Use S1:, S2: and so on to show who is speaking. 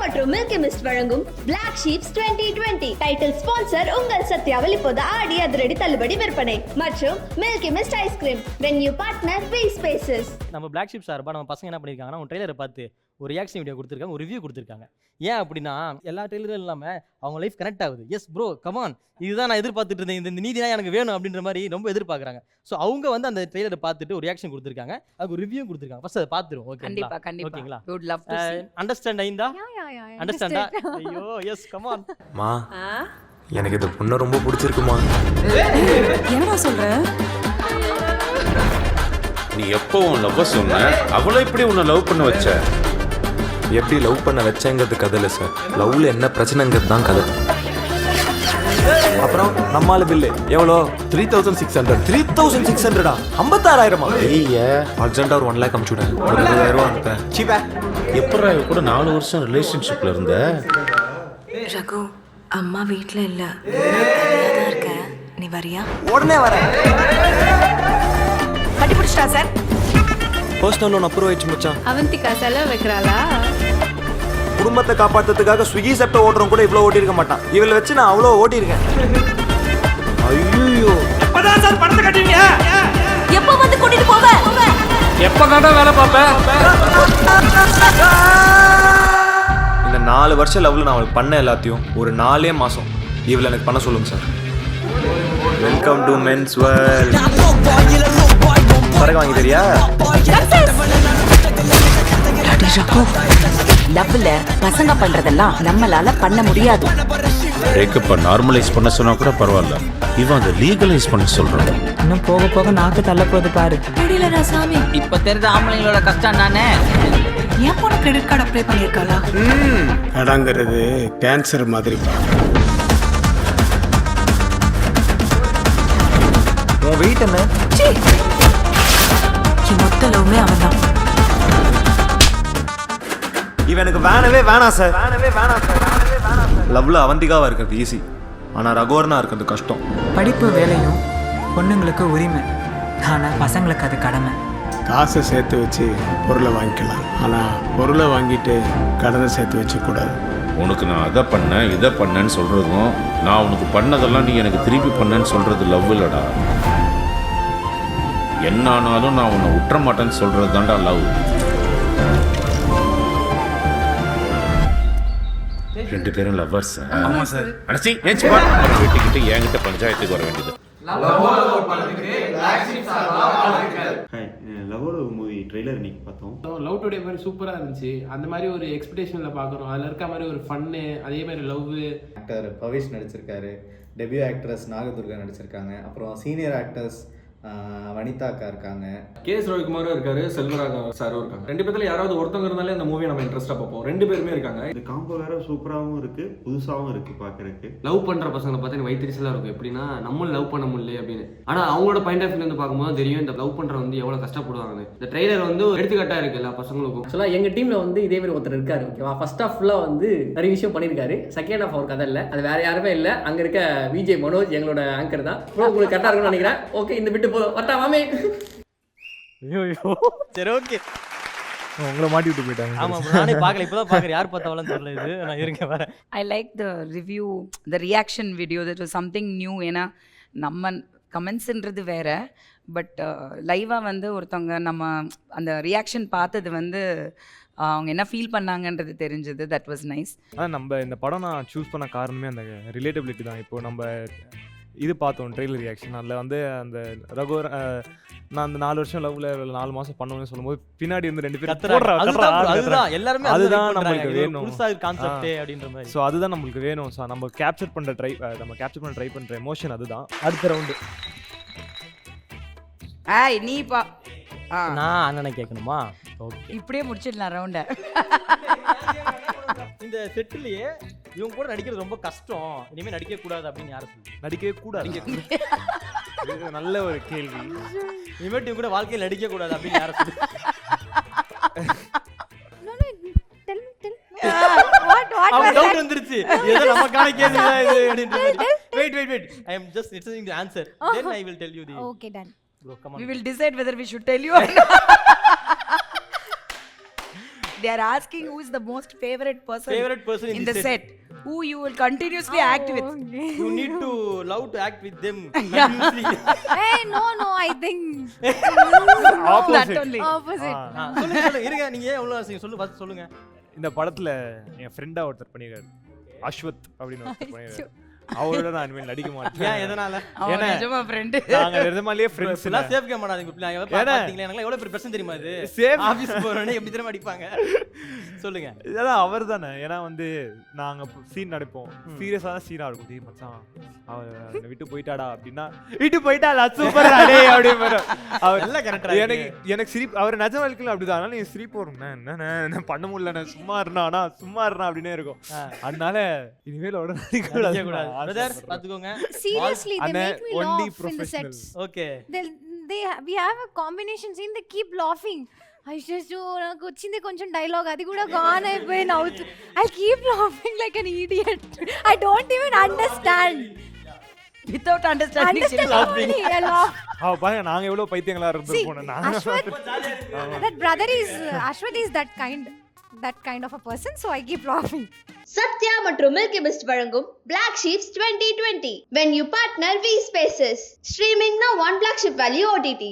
S1: மற்றும் Milky Mist வழங்கும் Black Sheeps 2020 title sponsor உங்கள் சத்யாவில் இப்போது ஆடி அதிரடி தள்ளுபடி விற்பனை மற்றும் Milky Mist ice cream venue partner V Spaces.
S2: நம்ம Black Sheeps சார்பா நம்ம பசங்க என்ன பண்ணிருக்காங்கன்னா ஒரு ட்ரெய்லரை பார்த்து ஒரு ரியாக்ஷன் வீடியோ கொடுத்துருக்காங்க, ஒரு ரிவ்யூ கொடுத்துருக்காங்க. ஏன் அப்படின்னா எல்லா ட்ரெய்லரும் இல்லாமல் அவங்க லைஃப் கனெக்ட் ஆகுது. எஸ் ப்ரோ கமான், இதுதான் நான் எதிர்பார்த்துட்டு இருந்தேன், இந்த நீதிதான் எனக்கு வேணும் அப்படின்ற மாதிரி ரொம்ப எதிர்பார்க்குறாங்க. ஸோ அவங்க வந்து அந்த ட்ரெய்லரை பார்த்துட்டு ஒரு ரியாக்ஷன் கொடுத்துருக்காங்க, அதுக்கு ஒரு ரிவ்யூ கொடுத்துருக்காங்க. ஃபர்ஸ்ட் அதை பார்த்துருவோம்.
S3: கண்டிப்பா கண்டிப்பா.
S2: ஓகேங்களா?
S3: would love to see.
S2: Understand ஆயிந்தா? அண்டர்ஸ்டாண்டா? ஐயோ எஸ் கமான்
S4: மா, எனக்கு இந்த பொண்ணு ரொம்ப பிடிச்சிருக்குமா.
S3: என்னடா சொல்ற?
S5: நீ எப்போ உன் லவ் சொன்ன, அவளை இப்படி உன்னை லவ் பண்ண வச்ச?
S4: எப்படி லவ் பண்ண வச்சேங்கிறது கதை இல்லை சார், லவ்ல என்ன பிரச்சனைங்கிறது தான் கதை. அப்புறம் நம்மால பில்லு எவ்வளோ? 3600. 3600 56,000. ஐயா அர்ஜென்ட்டா ஒரு 1 lakh அனுப்பிச்சுடேன். ஒரு 20,000 ரூபா அனுப்பேன். சீப்பா
S5: எப்படா இவ கூட 4 வருஷம் ரிலேஷன்ஷிப்ல இருந்த?
S6: ரகு, அம்மா வீட்டில் இல்லை, தனியாக தான் இருக்கேன். நீ வரியா?
S4: உடனே வரேன்.
S3: கட்டி பிடிச்சிட்டா சார்?
S4: பர்சனல் லோன் அப்ரூவ் ஆயிடுச்சு மச்சான்.
S7: அவந்திகா செலவு வைக்கிறாளா?
S4: குடும்பத்தை காப்பாத்துறதுக்காக ஸ்விக்கி சாப்பிட்ட ஓட்டுறவங்க கூட இவ்வளோ ஓட்டி இருக்க மாட்டான். இவளை வச்சு நான் அவ்வளோ ஓட்டியிருக்கேன். ஐயோ
S8: எப்பதான் சார் பணத்தை கட்டுவீங்க?
S6: எப்போ வந்து கூட்டிட்டு போவ?
S8: எப்பதான் வேலை பார்ப்பேன்?
S4: இந்த 4 வருஷம் லவ்ல நான் அவளுக்கு பண்ண எல்லாத்தையும் ஒரு 4 மாசம் இவளை எனக்கு பண்ண சொல்லுங்க sir. Welcome to men's world. பறக்க வாங்கி தெரியா?
S3: லவ்ல பசங்க பண்றதெல்லாம் நம்மளால பண்ண முடியாது.
S5: பிரேக்கப்ப நார்மலைஸ் பண்ண சொன்னா கூட பரவாயில்ல, இவன் அதை லீகலைஸ் பண்ண சொல்றான்.
S3: இன்னும் போக போக நாக்கு தள்ள போகுது பாரு.
S6: முடியலடா சாமி.
S3: இப்ப தெரிஞ்ச ஆம்பளைங்களோட கஷ்டம் தானே.
S6: ஏன் போன கிரெடிட் கார்டு அப்ளை பண்ணியிருக்காளா?
S8: கடங்கிறது கேன்சர் மாதிரி.
S4: உன் வெயிட் என்ன?
S6: மொத்த லவ்மே அவன் தான்.
S4: இவன் எனக்கு வேணவே வேணாம் சார். லவ்ல அவந்திகாவா இருக்கிறது ஈஸி, ஆனா ரகோர்னா இருக்கிறது கஷ்டம்.
S9: படிப்பு வேலையும் பொண்ணுங்களுக்கு உரிமை, ஆனால் பசங்களுக்கு அது கடமை.
S8: காசை சேர்த்து வச்சு பொருளை வாங்கிக்கலாம், ஆனால் பொருளை வாங்கிட்டு கடனை சேர்த்து வச்சுக்கூடாது.
S5: உனக்கு நான் அதை பண்ணேன் இதை பண்ணேன்னு சொல்றதும், நான் உனக்கு பண்ணதெல்லாம் நீ எனக்கு திருப்பி பண்ணேன்னு சொல்றது லவ் இல்லடா. என்ன ஆனாலும் நான் உன்னை விட்டுற மாட்டேன்னு சொல்றது தான்டா லவ். ரெண்டு பேரும் லவ்வர்ஸ்.
S4: ஆமா சார்.
S5: அடச்சி ஏஞ்சி பா, வெட்டிக்கிட்டு என்கிட்ட பஞ்சாயத்துக்கு வர வேண்டியது.
S10: லவ்வோட மூவி ட்ரெய்லர் இன்னைக்கு பார்த்தோம்.
S8: லவ் டுடே மாதிரி சூப்பராக இருந்துச்சு. அந்த மாதிரி ஒரு எக்ஸ்பெக்டேஷனில் பார்க்குறோம். அதில் இருக்க மாதிரி ஒரு ஃபன்னு, அதே மாதிரி லவ்.
S10: ஆக்டர் பவிஷ் நடிச்சிருக்காரு, டெபியூ ஆக்ட்ரஸ் நாகதுர்கா நடிச்சிருக்காங்க, அப்புறம் சீனியர் ஆக்டர்ஸ் வனிதா அக்கா இருக்காங்க,
S11: கேஎஸ் ரவிக்குமாரும் இருக்காரு, செல்வராக சாரும் இருக்காங்க. ரெண்டு பேர்த்துல யாராவது ஒருத்தவங்க இருந்தாலே அந்த மூவியை நம்ம இன்ட்ரெஸ்டா பார்ப்போம். ரெண்டு பேருமே இருக்காங்க.
S10: இந்த காம்போ வேற சூப்பராகவும் இருக்கு, புதுசாகவும் இருக்கு பார்க்கறதுக்கு.
S11: லவ் பண்ற பசங்களை பார்த்தா எனக்கு வயிற்றுச்சலா இருக்கும். எப்படின்னா நம்மளும் லவ் பண்ண முடியல அப்படின்னு. ஆனா அவங்களோட பாயிண்ட் ஆஃப் வியூ வந்து பார்க்கும்போது தெரியும் இந்த லவ் பண்ற வந்து எவ்வளவு கஷ்டப்படுவாங்க. இந்த ட்ரெய்லர் வந்து எடுத்துக்காட்டா இருக்கு எல்லா பசங்களுக்கும்.
S12: ஆக்சுவலாக எங்கள் டீமில் வந்து இதே மாதிரி ஒருத்தர் இருக்காரு. ஓகேவா, ஃபர்ஸ்ட் ஆஃப் ஃபுல்லாக வந்து நிறைய விஷயம் பண்ணியிருக்காரு. செகண்ட் ஆஃப் அவர் கதை இல்லை, அது வேற யாருமே இல்லை. அங்கே இருக்க விஜய் மனோஜ் எங்களோட ஆங்கர் தான். உங்களுக்கு கரெக்டாக இருக்குன்னு நினைக்கிறேன். ஓகே, இந்த விட்டு வரட்டா மாமே.
S2: ஐயோ சரி ஓகே,
S4: உங்களை மாட்டி விட்டு போயிட்டாங்க.
S2: ஆமா நானே பார்க்கல, இப்பதான் பார்க்குறேன். யார் பார்த்தாலும் தெரியல இது. நான் இருங்க வரேன்.
S3: I like the review, the reaction video. That was something new. ஏன்னா நம்ம கமெண்ட்ஸ்ன்றது வேற, பட் லைவாக வந்து ஒருத்தவங்க நம்ம அந்த ரியாக்ஷன் பார்த்தது வந்து அவங்க என்ன ஃபீல் பண்ணாங்கன்றது தெரிஞ்சது. That was nice.
S4: நம்ம இந்த படம் நான் சூஸ் பண்ண காரணமே அந்த ரிலேட்டபிலிட்டி தான். இப்போ நம்ம இது பார்த்தோம் ட்ரெய்லர் ரியாக்ஷன், அதில் வந்து அந்த ரகோர் நான் அந்த 4 வருஷம் லவ்ல 4 மாதம் பண்ணுவேன்னு சொல்லும்போது பின்னாடி வந்து 2 பேர்
S2: அதுதான் எல்லாருமே
S4: அதுதான் நம்மளுக்கு வேணும்.
S2: புதுசா கான்செப்ட் அப்படின்ற மாதிரி.
S4: ஸோ அதுதான் நம்மளுக்கு வேணும். ஸோ நம்ம கேப்சர் பண்ண ட்ரை பண்ணுற எமோஷன் அதுதான். அடுத்த ரவுண்டு
S3: நீ பா
S2: நான் அண்ணனை கேட்கணுமா? ஓகே,
S3: இப்படியே முடிச்சிடலாம் ரவுண்டை.
S2: இந்த செட்டிலேயே இவங்க கூட நடிக்கிறது ரொம்ப கஷ்டம், இனிமேல் நடிக்க கூடாது அப்படின்னு யாரும் சொல்லு?
S4: நடிக்கவே கூடாது. நல்ல ஒரு கேள்வி.
S2: இனிமேல் இவங்க கூட வாழ்க்கையில் நடிக்க கூடாது அப்படின்னு யாரும் சொல்லு? டவுட் வந்துருச்சு, ஏதோ நமக்கான கேள்வி தான் இது அப்படின்றது. Wait I am just listening the answer, then I will tell you the.
S7: Okay done.
S3: We will decide whether we should tell you or
S2: not.
S3: they are asking who is the most favorite person
S2: in
S3: the
S2: this
S3: set, who you will continuously act with.
S2: You need to love to act with them continuously.
S1: Hey, no, I think
S3: That only.
S1: opposite.
S2: சொல்லுங்க இருங்க நீங்க ஏன் எவ்வளவு ஆசைங்க first சொல்லுங்க.
S4: இந்த படத்துல என் ஃப்ரெண்டா ஒருத்தர் பண்ணியிருக்காரு, அஸ்வத் அப்படின்னு ஒருத்தர் பண்ணியிருக்காரு. அவரோட நான் இனிமேல் நடிக்க மாட்டேன்.
S2: ஏன் எதனால?
S3: அவன் நிஜமா friend.
S4: நாங்க நிஜமாலே ஃப்ரெண்ட்ஸ்.
S2: எல்லாம் சேஃப் கேம் பண்ணாதீங்க. பாத்தீங்களா எனக்கு எவ்வளவு பெரிய பிரச்சனை தெரியுமா இது?
S4: சேஃப்
S2: ஆபீஸ் போறேனே எப்படி தெரியுமா அடிப்பாங்க? சொல்லுங்க.
S4: இதெல்லாம் அவர் தானே. ஏன்னா வந்து நாங்க சீன் நடிப்போம், சீரியஸான சீனா இருக்கும். டேய் மச்சான் அவ விட்டு போயிட்டாடா அப்படின்னா விட்டு போயிட்டாடா சூப்பர் அடே அப்படியே அவர்
S2: எல்லாம் கரெக்டா
S4: எனக்கு சிரிப்பு. அவர் நிஜ வாழ்க்கையில அப்படிதான். அதனால நீ சிரிப்பு வரும். என்ன பண்ண முடியல, நான் சும்மா இருந்தா அப்படின்னே இருக்கும். அதனால இனிமேல் உடனே
S2: கூடாது. பிரதர் பாத்துக்கோங்க.
S1: Seriously, they make me
S4: only
S1: laugh in the sets.
S2: Okay.
S1: We have a combination scene, they keep laughing. అయ్యో నాకు వచ్చింది కొంచెం డైలాగ్ అది కూడా గాన్ అయిపోయి నవ్వుతూ I keep laughing like an idiot I don't even understand
S3: Without understanding.
S4: பாருங்க நாங்க எவ்வளவு பைத்தியங்களா இருந்திருப்போம்.
S1: that brother is Ashwath is that kind of a person, so I keep laughing. Sathya மற்றும் மில்கி மிஸ்ட் வழங்கும் Black Sheep 2020 when you partner V Spaces streaming now on Black Sheep Value OTT.